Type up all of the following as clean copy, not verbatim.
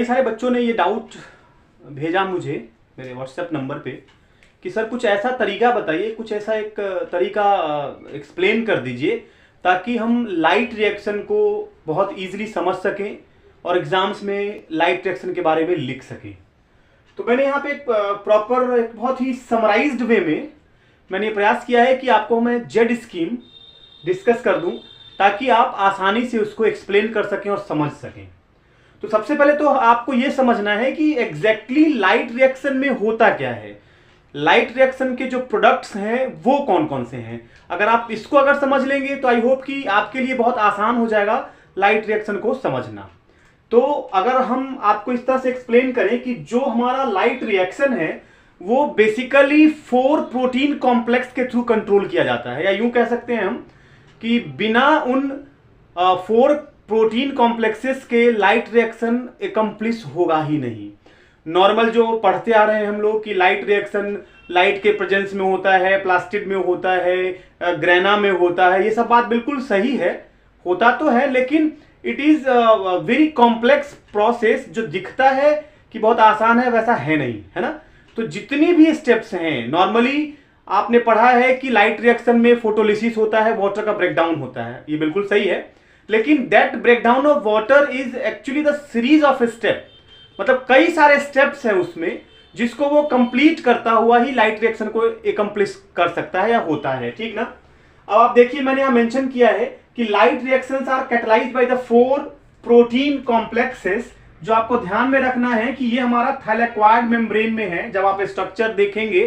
कई सारे बच्चों ने ये डाउट भेजा मुझे मेरे व्हाट्सएप नंबर पे कि सर कुछ ऐसा तरीका बताइए, कुछ ऐसा एक तरीका एक्सप्लेन कर दीजिए ताकि हम लाइट रिएक्शन को बहुत इजीली समझ सकें और एग्जाम्स में लाइट रिएक्शन के बारे में लिख सकें। तो मैंने यहाँ पे एक प्रॉपर एक बहुत ही समराइज्ड वे में मैंने प्रयास किया है कि आपको मैं जेड स्कीम डिस्कस कर दूं ताकि आप आसानी से उसको एक्सप्लेन कर सकें और समझ सकें। तो सबसे पहले तो आपको यह समझना है कि एग्जैक्टली लाइट रिएक्शन में होता क्या है, लाइट रिएक्शन के जो प्रोडक्ट्स हैं वो कौन कौन से हैं। अगर आप इसको अगर समझ लेंगे तो आई होप कि आपके लिए बहुत आसान हो जाएगा लाइट रिएक्शन को समझना। तो अगर हम आपको इस तरह से एक्सप्लेन करें कि जो हमारा लाइट रिएक्शन है वो बेसिकली 4 प्रोटीन कॉम्प्लेक्स के थ्रू कंट्रोल किया जाता है, या यूं कह सकते हैं हम कि बिना उन 4 प्रोटीन कॉम्प्लेक्सेस के लाइट रिएक्शन एकम्प्लिश होगा ही नहीं। नॉर्मल जो पढ़ते आ रहे हैं हम लोग कि लाइट रिएक्शन लाइट के प्रेजेंस में होता है, प्लास्टिड में होता है, ग्रेना में होता है, ये सब बात बिल्कुल सही है, होता तो है, लेकिन it is very complex process. जो दिखता है कि बहुत आसान है वैसा है नहीं, है ना। तो जितनी भी स्टेप्स हैं, नॉर्मली आपने पढ़ा है कि लाइट रिएक्शन में फोटोलिसिस होता है, वाटर का ब्रेकडाउन होता है, ये बिल्कुल सही है, लेकिन that breakdown of water is actually the series of step, मतलब कई सारे स्टेप्स हैं उसमें जिसको वो कंप्लीट करता हुआ ही लाइट रिएक्शन को एकम्प्लिश कर सकता है या होता है, ठीक ना। अब आप देखिए मैंने यहां मेंशन किया है कि light reactions are catalysed by the 4 protein complexes. जो आपको ध्यान में रखना है कि ये हमारा थैलेक्वाइड मेम्ब्रेन में है। जब आप स्ट्रक्चर देखेंगे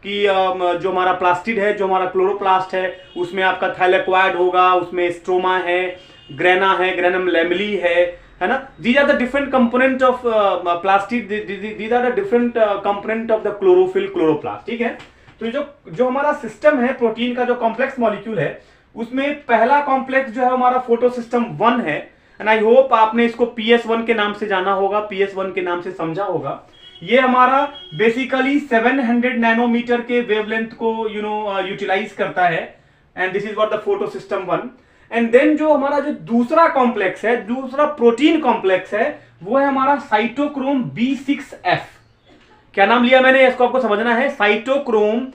कि जो हमारा प्लास्टिड है, जो हमारा क्लोरोप्लास्ट है, उसमें आपका थैलेक्वाइड होगा, उसमें स्ट्रोमा है, ग्रेना है, ग्रेनम लैमेली है ना। These are the different component of plastid, these are the different component of the chlorophyll chloroplast, ठीक है। तो जो हमारा सिस्टम है प्रोटीन का, जो कॉम्प्लेक्स मॉलिक्यूल है, उसमें पहला कॉम्प्लेक्स जो है हमारा फोटो सिस्टम 1 है, एंड आई होप आपने इसको PS1 के नाम से जाना होगा, PS1 के नाम से समझा होगा। ये हमारा बेसिकली 700 नैनोमीटर के वेवलेंथ को यूटिलाइज करता है, and this is what the photo system 1। And then जो हमारा जो दूसरा कॉम्प्लेक्स है, दूसरा प्रोटीन कॉम्प्लेक्स है, वो है हमारा साइटोक्रोम B6F। क्या नाम लिया मैंने, इसको आपको समझना है, साइटोक्रोम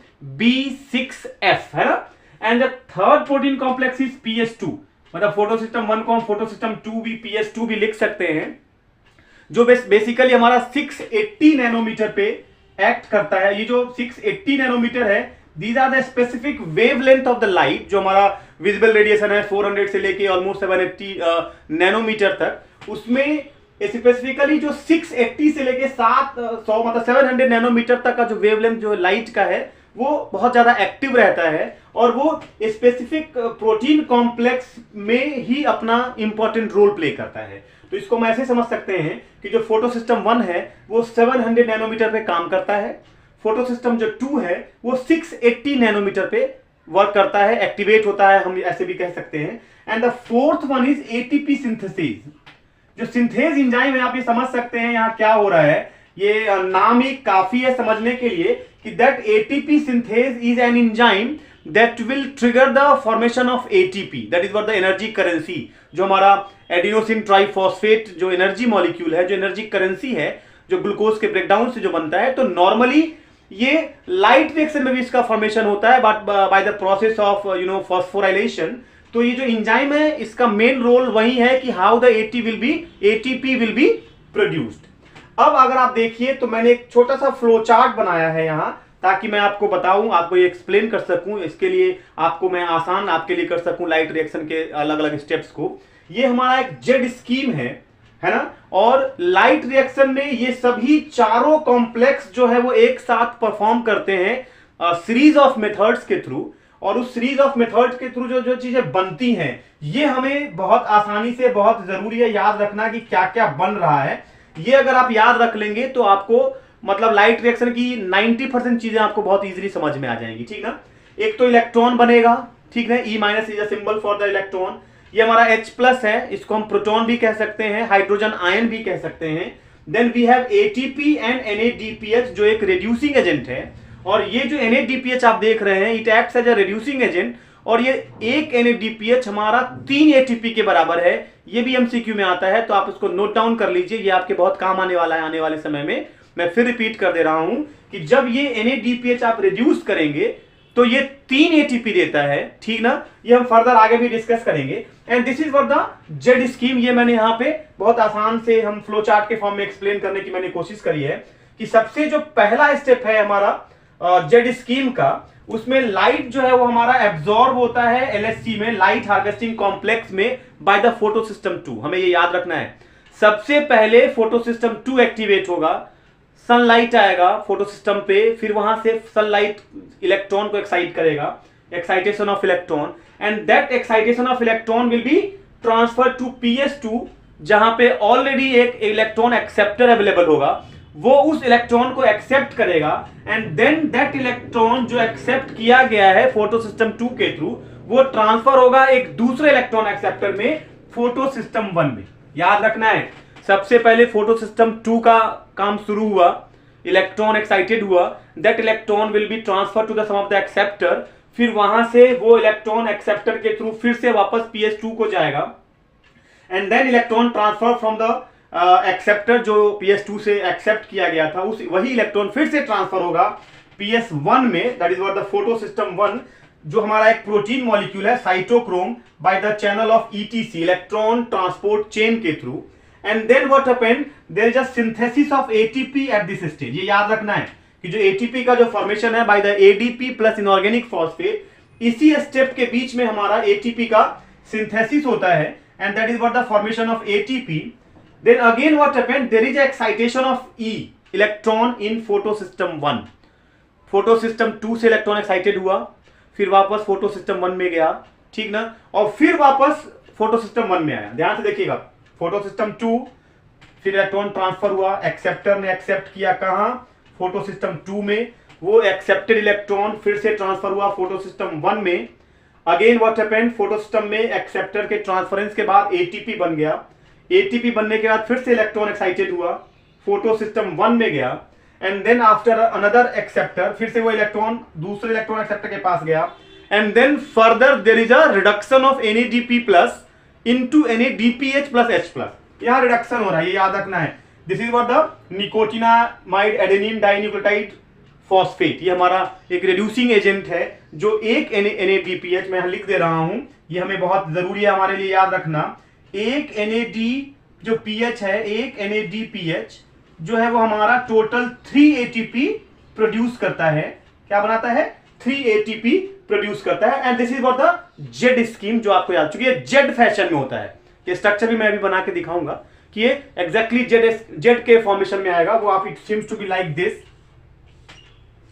B6F, है ना। And the third protein complex is PS2, मतलब फोटो सिस्टम 1 को हम फोटो सिस्टम 2 भी, PS2 भी लिख सकते हैं, जो बेसिकली हमारा 680 नैनोमीटर पे एक्ट करता है। ये जो 680 नैनोमीटर है, these are the specific wavelength of the light. जो हमारा विजिबल रेडिएशन है 400 से लेके ऑलमोस्ट 780 नैनोमीटर तक, उसमें स्पेसिफिकली जो 680 से लेके 700 मतलब 700 नैनोमीटर तक का जो वेवलेंथ जो लाइट का है वो बहुत ज्यादा एक्टिव रहता है, और वो स्पेसिफिक प्रोटीन कॉम्प्लेक्स में ही अपना इंपॉर्टेंट रोल प्ले करता है। तो इसको हम ऐसे समझ सकते हैं कि जो फोटो सिस्टम 1 है वो 700 नैनोमीटर पे काम करता है, फोटो सिस्टम जो 2 है वो 680 नैनोमीटर पे वर्क करता है, एक्टिवेट होता है, हम ऐसे भी कह सकते हैं। And the fourth one is ATP synthesis. जो सिंथेज एंजाइम है, आप ये समझ सकते हैं यहाँ क्या हो रहा है, ये नाम ही काफी है समझने के लिए कि that ATP synthase is an enzyme that will trigger the formation of ATP, that is what the energy currency। जो हमारा एडिनोसिन ट्राइफॉस्फेट जो एनर्जी मॉलिक्यूल है, जो एनर्जी करेंसी है, जो ग्लूकोज के ब्रेकडाउन से जो बनता है, तो नॉर्मली ये लाइट रिएक्शन में भी इसका फॉर्मेशन होता है, but by the process of phosphorylation. तो ये जो एंजाइम है इसका मेन रोल वही है कि how the ATP will be produced. अब अगर आप देखिए तो मैंने एक छोटा सा फ्लो चार्ट बनाया है यहाँ, ताकि मैं आपको बताऊं, आपको ये एक्सप्लेन कर सकूं, इसके लिए आपको मैं आसान आपके लिए कर सकूं लाइट रिएक्शन के अलग अलग स्टेप्स को। ये हमारा एक जेड स्कीम है ना। और लाइट रिएक्शन में ये सभी चारों कॉम्प्लेक्स जो है वो एक साथ परफॉर्म करते हैं सीरीज ऑफ मेथड्स के थ्रू, और उस सीरीज ऑफ मेथड्स के थ्रू जो जो चीजें बनती हैं, ये हमें बहुत आसानी से, बहुत जरूरी है याद रखना कि क्या क्या बन रहा है। ये अगर आप याद रख लेंगे तो आपको मतलब लाइट रिएक्शन की 90% चीजें आपको बहुत इजीली समझ में आ जाएंगी, ठीक ना। एक तो इलेक्ट्रॉन बनेगा, ठीक है, E- is a symbol for the electron. ये हमारा H+ है, इसको हम प्रोटॉन भी कह सकते हैं, हाइड्रोजन आयन भी कह सकते हैं। Then we have ATP and NADPH जो एक रिड्यूसिंग एजेंट है, और ये जो NADPH आप देख रहे हैं, it acts as a reducing agent, और ये एक NADPH हमारा 3 ATP के बराबर है। ये भी MCQ में आता है, तो आप इसको नोट डाउन कर लीजिए, ये आपके बहुत काम आने वाला है आने वाले समय में। मैं फिर रिपीट कर दे रहा हूं कि जब ये NADPH आप रिड्यूस करेंगे तो ये 3 ATP देता है, ठीक ना। ये हम फर्दर आगे भी डिस्कस करेंगे। And this is what the Z scheme. ये मैंने यहाँ पे बहुत आसान से हम फ्लो चार्ट के फॉर्म में एक्सप्लेन करने की मैंने कोशिश करी है कि सबसे जो पहला स्टेप है हमारा जेड स्कीम का, उसमें लाइट जो है वो हमारा एब्जॉर्ब होता है LHC में, लाइट हार्वेस्टिंग कॉम्प्लेक्स में, बाय द फोटो सिस्टम 2। हमें ये याद रखना है, सबसे पहले फोटो सिस्टम 2 एक्टिवेट होगा, सनलाइट आएगा फोटो सिस्टम पे, फिर वहां से सनलाइट इलेक्ट्रॉन को एक्साइट करेगा, excitation of electron, and that excitation of electron will be transfer to PS2, जहां पे ऑलरेडी एक इलेक्ट्रॉन एक्सेप्टर अवेलेबल होगा। वो उस इलेक्ट्रॉन को एक्सेप्ट करेगा एंड देन दैट इलेक्ट्रॉन जो एक्सेप्ट किया गया है फोटो सिस्टम 2 के थ्रू, वो ट्रांसफर होगा एक दूसरे इलेक्ट्रॉन एक्सेप्टर में, फोटो सिस्टम 1 में। याद रखना है, सबसे पहले फोटो सिस्टम 2 का काम शुरू हुआ, इलेक्ट्रॉन एक्साइटेड हुआ, that electron will be transfer to the sum of the acceptor, फिर वहां से वो इलेक्ट्रॉन एक्सेप्टर के थ्रू फिर से वापस PS2 को जाएगा, and then electron transfer from the acceptor जो PS2 से एक्सेप्ट किया गया था, उस वही इलेक्ट्रॉन फिर से ट्रांसफर होगा PS1 में, that is what the photo system 1, जो हमारा एक प्रोटीन मॉलिक्यूल है cytochrome, by the channel of ETC, electron transport chain के through. And then what happened, there is a synthesis of ATP at this stage. ये याद रखना है कि जो ATP का जो फॉर्मेशन है by the ADP plus inorganic phosphate, इसी स्टेप के बीच में हमारा ATP का सिंथेसिस होता है, and that is what the formation of ATP। Then again what happened, there is a excitation of E electron in photosystem 1. photosystem 2 से electron excited हुआ, फिर वापस photosystem 1 में गया, ठीक ना, और फिर वापस photosystem 1 में आया। ध्यान से देखिएगा, photosystem 2, फिर इलेक्ट्रॉन ट्रांसफर हुआ, एक्सेप्टर ने एक्सेप्ट किया कहां, photosystem 2 में, वो एक्सेप्टेड इलेक्ट्रॉन फिर से ट्रांसफर हुआ photosystem 1 में। अगेन व्हाट हैपेंड, photosystem में एक्सेप्टर के ट्रांसफरेंस के बाद ATP बन गया, ATP बनने के बाद फिर से इलेक्ट्रॉन एक्साइटेड हुआ, फोटो सिस्टम 1 में गया, and then after another acceptor, फिर से वो इलेक्ट्रॉन दूसरे इलेक्ट्रॉन एक्सेप्टर के पास गया, and then further there is a reduction of NADP plus into NADPH plus H plus. यहां रिडक्शन हो रहा है, ये याद रखना है। This is what the nicotinamide adenine dinucleotide phosphate, ये हमारा एक रिड्यूसिंग एजेंट है, जो एक NADPH मैं लिख दे रहा हूं, ये हमें बहुत जरूरी है हमारे लिए याद रखना। एक NAD जो PH है, एक NADPH जो है वो हमारा टोटल 3 ATP प्रोड्यूस करता है। क्या बनाता है? 3 ATP प्रोड्यूस करता है, and this is what the Z scheme, जो आपको याद, चूंकि ये जेड फैशन में होता है, ये स्ट्रक्चर भी मैं अभी बना के दिखाऊंगा कि ये एग्जैक्टली जेड के फॉर्मेशन में आएगा। वो आप, it seems to be like this,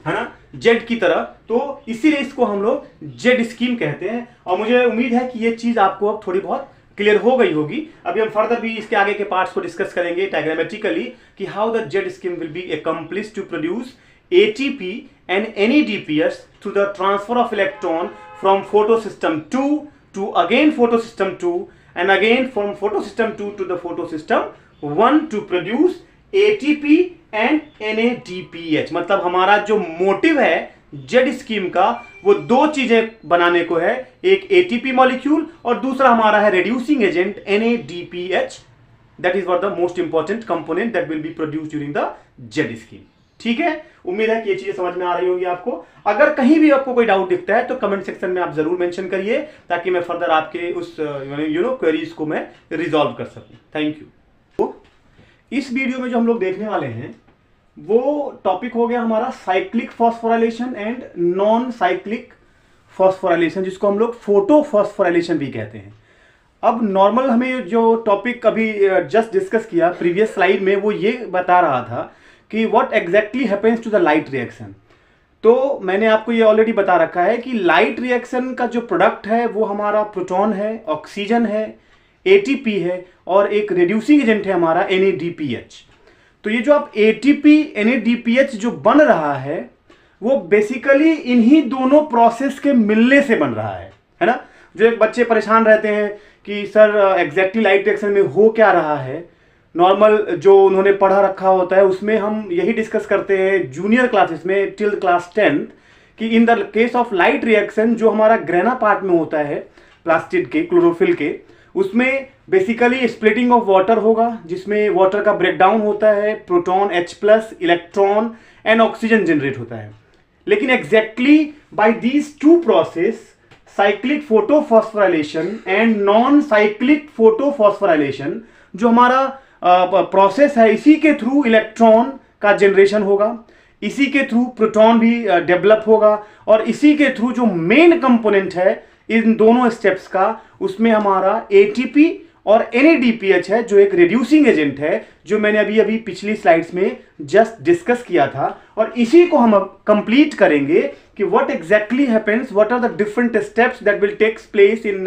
है ना, जेड की तरह, तो इसीलिए इसको हम लोग जेड स्कीम कहते हैं। और मुझे उम्मीद है कि ये चीज आपको अब थोड़ी बहुत क्लियर हो गई होगी। अभी हम फर्दर भी इसके आगे के पार्ट्स को डिस्कस करेंगे डायग्रामेटिकली कि how the Z scheme will be accomplished to produce ATP and NADPH through the transfer of electron from photosystem 2 to again photosystem 2 and again from photosystem 2 to the photosystem 1 to produce ATP and NADPH। मतलब हमारा जो motive है Z scheme का, वो दो चीजें बनाने को है, एक ATP मॉलिक्यूल और दूसरा हमारा है reducing agent NADPH। That is what the most important component that will be produced during the Z scheme. ठीक है, उम्मीद है कि ये चीजें समझ में आ रही होगी आपको। अगर कहीं भी आपको कोई डाउट दिखता है तो कमेंट सेक्शन में आप जरूर मेंशन करिए, ताकि मैं फर्दर आपके उस क्वेरीज को मैं रिजॉल्व कर सकूं। Thank you. तो इस वीडियो में जो हम लोग देखने वाले हैं वो टॉपिक हो गया हमारा cyclic phosphorylation and non cyclic phosphorylation, जिसको हम लोग फोटो फॉस्फोराइलेशन भी कहते हैं। अब नॉर्मल हमें जो टॉपिक अभी जस्ट डिस्कस किया प्रीवियस स्लाइड में, वो ये बता रहा था कि what exactly happens to the light reaction. तो मैंने आपको ये ऑलरेडी बता रखा है कि लाइट रिएक्शन का जो प्रोडक्ट है वो हमारा प्रोटॉन है, ऑक्सीजन है, ATP है और एक रिड्यूसिंग एजेंट है हमारा NADPH। तो ये जो आप ATP NADPH जो बन रहा है वो बेसिकली इन्हीं दोनों प्रोसेस के मिलने से बन रहा है ना। जो एक बच्चे परेशान रहते हैं कि सर एग्जैक्टली लाइट रिएक्शन में हो क्या रहा है, नॉर्मल जो उन्होंने पढ़ा रखा होता है उसमें हम यही डिस्कस करते हैं जूनियर क्लासेस में टिल क्लास 10th कि इन the case of light reaction जो हमारा ग्रेना पार्ट में होता है प्लास्टिड के, क्लोरोफिल के, उसमें बेसिकली स्प्लिटिंग ऑफ वाटर होगा, जिसमें वाटर का ब्रेकडाउन होता है, proton H+, electron and oxygen generate होता है। लेकिन exactly by these two process, cyclic photophosphorylation and non cyclic photophosphorylation, जो हमारा प्रोसेस है, इसी के थ्रू इलेक्ट्रॉन का जनरेशन होगा, इसी के थ्रू प्रोटॉन भी डेवलप होगा, और इसी के थ्रू जो मेन कंपोनेंट है इन दोनों स्टेप्स का, उसमें हमारा ATP और NADPH है, जो एक रिड्यूसिंग एजेंट है, जो मैंने अभी अभी पिछली स्लाइड्स में जस्ट डिस्कस किया था। और इसी को हम अब कंप्लीट करेंगे कि what exactly happens, what are the different steps that will takes place in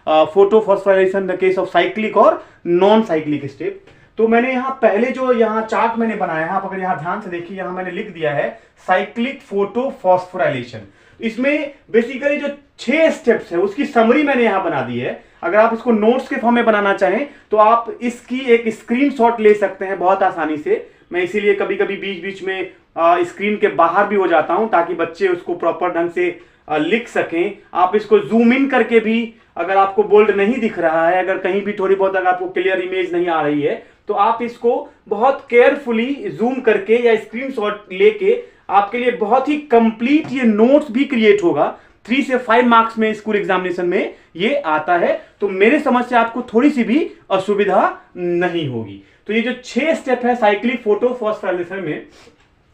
photophosphorylation the case of cyclic और नॉन साइक्लिक स्टेप। तो मैंने यहाँ पहले जो यहाँ चार्ट मैंने बनाया है, आप अगर यहाँ ध्यान से देखिए, यहाँ मैंने लिख दिया है साइक्लिक फोटोफॉस्फोराइलेशन। इसमें बेसिकली जो 6 स्टेप्स है उसकी समरी मैंने यहाँ बना दी है। अगर आप इसको नोट्स के फॉर्म में बनाना चाहें तो आप इसकी एक स्क्रीनशॉट ले सकते हैं बहुत आसानी से। मैं इसीलिए कभी कभी बीच बीच में स्क्रीन के बाहर भी हो जाता हूं, ताकि बच्चे उसको प्रॉपर ढंग से लिख सकें। आप इसको जूम इन करके भी, अगर आपको बोल्ड नहीं दिख रहा है, अगर कहीं भी थोड़ी बहुत अगर आपको क्लियर इमेज नहीं आ रही है, तो आप इसको बहुत केयरफुली जूम करके या स्क्रीनशॉट लेके आपके लिए बहुत ही कंप्लीट ये नोट्स भी क्रिएट होगा। 3 से 5 मार्क्स में स्कूल एग्जामिनेशन में ये आता है, तो मेरे समझ से आपको थोड़ी सी भी असुविधा नहीं होगी। तो ये जो 6 स्टेप है साइक्लिक फोटोफॉस्फोराइलेशन में,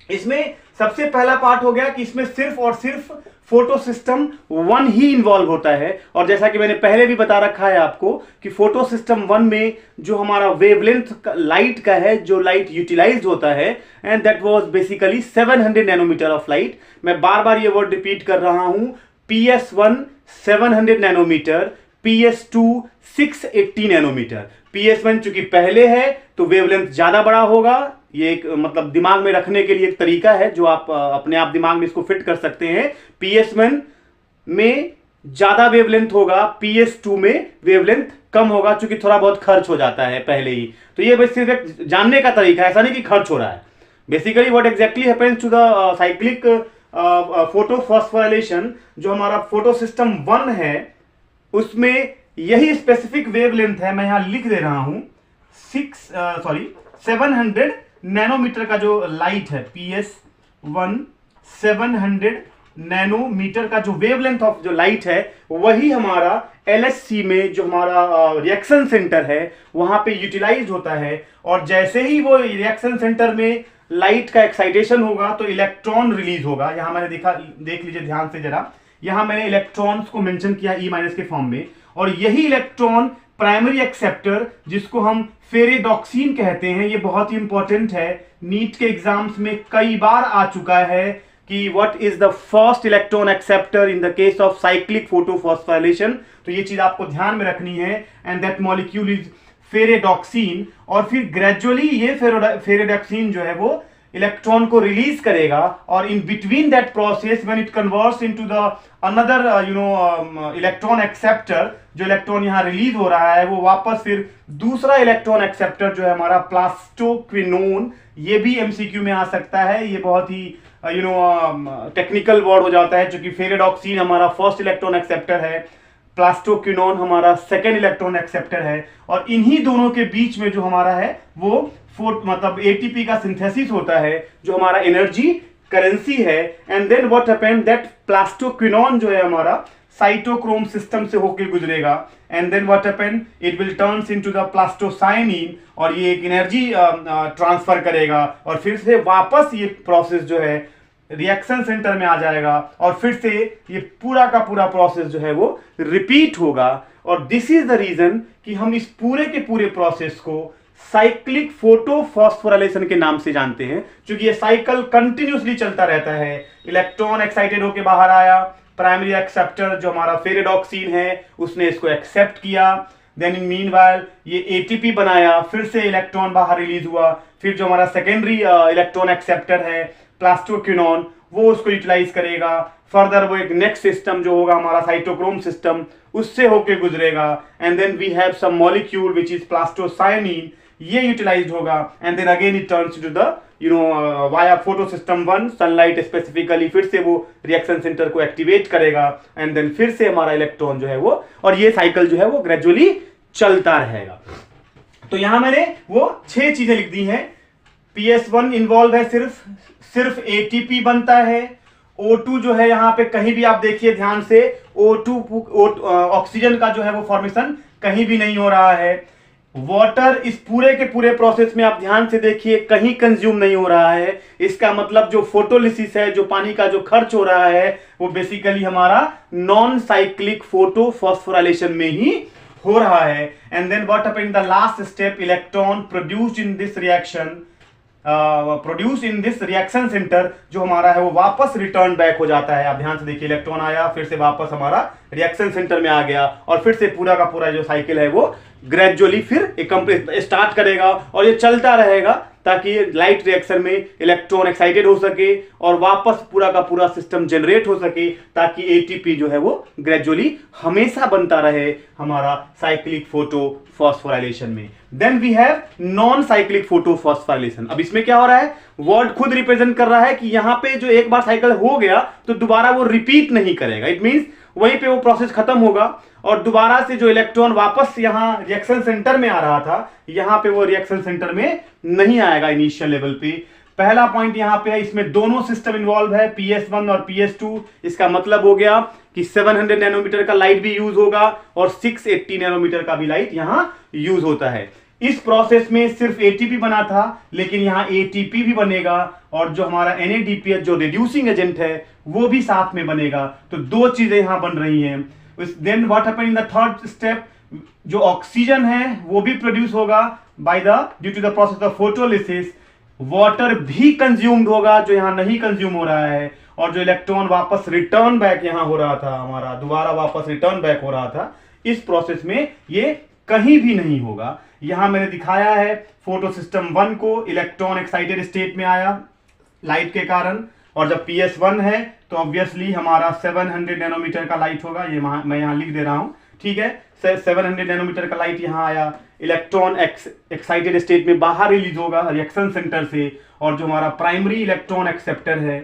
इसमें सबसे पहला पार्ट हो गया कि इसमें सिर्फ और सिर्फ फोटो सिस्टम 1 ही इन्वॉल्व होता है। और जैसा कि मैंने पहले भी बता रखा है आपको कि फोटो सिस्टम 1 में जो हमारा वेवलेंथ लाइट का है, जो लाइट यूटिलाइज होता है, and that was basically 700 nanometre of light. मैं बार बार ये वर्ड रिपीट कर रहा हूं, PS1 700 nanometre, PS2 680 nanometre. PS1 चूंकि पहले है तो वेवलेंथ ज्यादा बड़ा होगा। ये एक मतलब दिमाग में रखने के लिए एक तरीका है जो आप अपने आप दिमाग में इसको फिट कर सकते हैं। PS1 में ज्यादा वेवलेंथ होगा, PS2 में वेवलेंथ कम होगा, चूंकि थोड़ा बहुत खर्च हो जाता है पहले ही। तो ये बस सिर्फ एक जानने का तरीका है, ऐसा नहीं कि खर्च हो रहा है। Basically what exactly happens to the cyclic photophosphorylation, जो हमारा फोटो सिस्टम 1 है, उसमें यही स्पेसिफिक वेवलेंथ है। मैं यहां लिख दे रहा हूं 700 नैनोमीटर का जो लाइट है, PS1 700 नैनोमीटर का जो वेवलेंथ ऑफ जो लाइट है, वही हमारा LHC में जो हमारा रिएक्शन सेंटर है वहां पे यूटिलाइज होता है। और जैसे ही वो रिएक्शन सेंटर में लाइट का एक्साइटेशन होगा तो इलेक्ट्रॉन रिलीज होगा। यहां मैंने देख लीजिए ध्यान से जरा, यहां मैंने इलेक्ट्रॉन्स को मेंशन किया E- के फॉर्म में, और यही इलेक्ट्रॉन प्राइमरी एक्सेप्टर, जिसको हम फेरेडॉक्सिन कहते हैं, ये बहुत ही इंपॉर्टेंट है, नीट के एग्जाम्स में कई बार आ चुका है कि what is the first electron acceptor in the case of cyclic photophosphorylation. तो ये चीज आपको ध्यान में रखनी है, and that molecule is ferredoxin. और फिर ग्रेजुअली ये फेरेडॉक्सिन जो है वो इलेक्ट्रॉन को रिलीज करेगा, और in between that process when it converts into the another electron acceptor, जो इलेक्ट्रॉन यहां रिलीज हो रहा है वो वापस फिर दूसरा इलेक्ट्रॉन एक्सेप्टर जो है हमारा प्लास्टोक्विनोन, ये भी एमसीक्यू में आ सकता है। ये बहुत ही टेक्निकल वर्ड हो जाता है, क्योंकि फेरेडॉक्सिन हमारा फर्स्ट इलेक्ट्रॉन एक्सेप्टर है, प्लास्टोक्विनोन हमारा सेकेंड इलेक्ट्रॉन एक्सेप्टर है, और इन्हीं दोनों के बीच में जो हमारा है वो मतलब ATP का सिंथेसिस होता है, जो हमारा एनर्जी करेंसी है। And then what happened, that plastoquinone जो है हमारा साइटोक्रोम सिस्टम से होकर गुजरेगा, and then what happened, it will turns into the plastocyanin, और ये एक एनर्जी ट्रांसफर करेगा, और फिर से वापस ये प्रोसेस जो है रिएक्शन सेंटर में आ जाएगा, और फिर से ये पूरा का पूरा प्रोसेस जो है वो रिपीट होगा। और दिस इज द रीजन कि हम इस पूरे के पूरे प्रोसेस को साइक्लिक फोटोफॉस्फोराइलेशन के नाम से जानते हैं, क्योंकि ये साइकिल कंटिन्यूसली चलता रहता है। इलेक्ट्रॉन एक्साइटेड होकर बाहर आया, प्राइमरी एक्सेप्टर जो हमारा फेरेडॉक्सिन है उसने इसको एक्सेप्ट किया, देन इन मीनवाइल ये ATP बनाया, फिर से इलेक्ट्रॉन बाहर रिलीज हुआ, फिर जो हमारा सेकेंडरी इलेक्ट्रॉन एक्सेप्टर है प्लास्टोक्विनोन वो उसको यूटिलाइज करेगा, फर्दर वो एक नेक्स्ट सिस्टम जो होगा हमारा साइटोक्रोम सिस्टम, उससे होके गुजरेगा, and then we have some molecule which is plastocyanin, ये यूटिलाइज्ड होगा, and then again it turns to the via photo system 1 sunlight specifically फिर से वो रिएक्शन सेंटर को एक्टिवेट करेगा एंड देन फिर से हमारा इलेक्ट्रॉन जो है वो, और ये साइकिल जो है वो ग्रेजुअली चलता रहेगा। तो यहां मैंने वो 6 चीजें लिख दी हैं। PS1 इन्वॉल्व है, सिर्फ ATP बनता है। O2 जो है यहां पे कहीं भी आप देखिए ध्यान से, ऑक्सीजन का जो है वो फॉर्मेशन कहीं भी नहीं हो रहा है। वाटर इस पूरे के पूरे प्रोसेस में आप ध्यान से देखिए कहीं कंज्यूम नहीं हो रहा है। इसका मतलब जो फोटोलिसिस है, जो पानी का जो खर्च हो रहा है, वो बेसिकली हमारा नॉन साइक्लिक फोटो फॉस्फोराइलेशन में ही हो रहा है। And then what happens in the last step, electron produced in this reaction centre जो हमारा है वो वापस रिटर्न बैक हो जाता है। आप ध्यान से देखिए, इलेक्ट्रॉन आया, फिर से वापस हमारा रिएक्शन सेंटर में आ गया, और फिर से पूरा का पूरा जो साइकिल है वो ग्रेजुअली फिर स्टार्ट करेगा और ये चलता रहेगा ताकि लाइट रिएक्शन में इलेक्ट्रॉन एक्साइटेड हो सके और वापस पूरा का पूरा सिस्टम जनरेट हो सके, ताकि एटीपी जो है वो ग्रेजुअली हमेशा बनता रहे हमारा साइक्लिक फोटो फॉस्फोराइलेशन में। Then we have non cyclic photo phosphorylation. अब इसमें क्या हो रहा है, वर्ड खुद रिप्रेजेंट कर रहा है कि यहां पे जो एक बार साइकिल हो गया तो दोबारा वो रिपीट नहीं करेगा। इट मींस वहीं पे वो प्रोसेस खत्म होगा और दोबारा से जो इलेक्ट्रॉन वापस यहां रिएक्शन सेंटर में आ रहा था, यहां पे वो रिएक्शन सेंटर में नहीं आएगा इनिशियल लेवल पे। पहला पॉइंट यहां पे है, इसमें दोनों सिस्टम इन्वॉल्व है, PS1 और PS2। इसका मतलब हो गया कि 700 नैनोमीटर का लाइट भी यूज होगा और 680 नैनोमीटर का भी लाइट यहां यूज होता है। इस प्रोसेस में सिर्फ ATP बना था, लेकिन यहां ATP भी बनेगा और जो हमारा NADPH जो रिड्यूसिंग एजेंट है वो भी साथ में बनेगा। तो दो चीजें यहां बन रही हैं। Then what happen in the third step, जो ऑक्सीजन है वो भी प्रोड्यूस होगा due to the process of photolysis. Water भी कंज्यूम्ड होगा जो यहां नहीं कंज्यूम हो रहा है, और जो इलेक्ट्रॉन वापस रिटर्न बैक यहां हो रहा था, हमारा दोबारा वापस रिटर्न बैक हो रहा था, इस प्रोसेस में ये कहीं भी नहीं होगा। यहां मैंने दिखाया है फोटो सिस्टम 1 को, इलेक्ट्रॉन एक्साइटेड स्टेट में आया लाइट के कारण, और जब PS1 है तो ऑब्वियसली हमारा 700 नैनोमीटर का लाइट होगा। ये मैं यहां लिख दे रहा हूं, ठीक है। 700 नैनोमीटर का लाइट यहां आया, इलेक्ट्रॉन एक्साइटेड स्टेट में बाहर रिलीज होगा रिएक्शन सेंटर से, और जो हमारा प्राइमरी इलेक्ट्रॉन एक्सेप्टर है,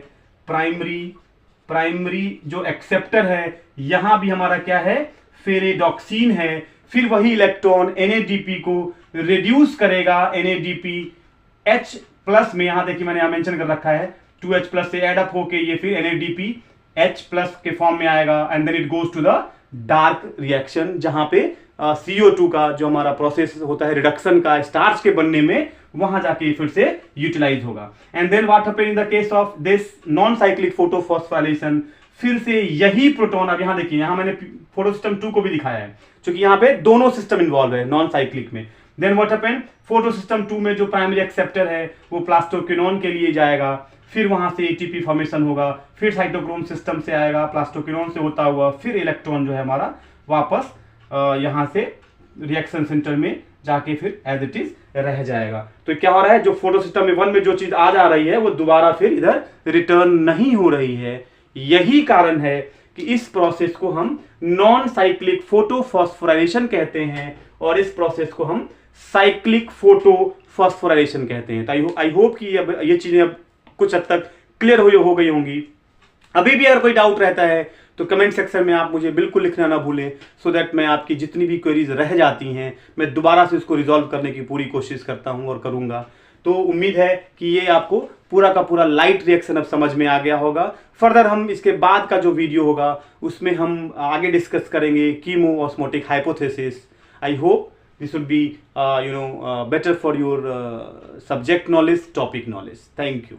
प्राइमरी जो एक्सेप्टर है, यहां भी हमारा क्या है, फेरेडॉक्सिन है। फिर वही इलेक्ट्रॉन NADP को रिड्यूस करेगा, NADPH प्लस में, यहां देखिए मैंने यहां मेंशन कर रखा है, 2H प्लस से एड अप होके ये फिर NADPH प्लस के फॉर्म में आएगा and then it goes to the dark reaction, जहां पे CO2 का जो हमारा प्रोसेस होता है रिडक्शन का स्टार्च के बनने में, वहां जाके फिर से यूटिलाइज होगा। And then what happen in the case of this non cyclic photophosphorylation, फिर से यही प्रोटॉन, अब यहां देखिए, यहां मैंने फोटो सिस्टम 2 को भी दिखाया है क्योंकि यहां पे दोनों सिस्टम इन्वॉल्व है नॉन साइक्लिक में। Then what happen, photo system 2 में जो प्राइमरी एक्सेप्टर है वो प्लास्टोक्विनोन के लिए जाएगा, फिर वहां से ATP फॉर्मेशन होगा, फिर साइटोक्रोम सिस्टम से आएगा, प्लास्टोक्विनोन से होता हुआ फिर इलेक्ट्रॉन जो है हमारा वापस यहां से रिएक्शन सेंटर में जाके फिर एज इट इज रह जाएगा। तो क्या हो रहा है, जो फोटो सिस्टम 1 में जो चीज आ जा रही है वो दोबारा फिर इधर रिटर्न नहीं हो रही है। यही कारण है कि इस प्रोसेस को हम नॉन साइक्लिक फोटोफॉस्फोराइलेशन कहते हैं और इस प्रोसेस को हम साइक्लिक फोटोफॉस्फोराइलेशन कहते हैं। तो आई होप कि अब ये चीजें अब कुछ हद तक क्लियर हो गई होंगी। अभी भी अगर कोई डाउट रहता है तो कमेंट सेक्शन में आप मुझे बिल्कुल लिखना ना भूलें, सो दैट मैं आपकी जितनी भी क्वेरीज रह जाती हैं मैं दोबारा से उसको रिजॉल्व करने की पूरी कोशिश करता हूं और करूंगा। तो उम्मीद है कि ये आपको पूरा का पूरा लाइट रिएक्शन अब समझ में आ गया होगा। फर्दर हम इसके बाद का जो वीडियो होगा उसमें हम आगे डिस्कस करेंगे chemo osmotic hypothesis. I hope this would be better for your subject knowledge, topic knowledge. Thank you.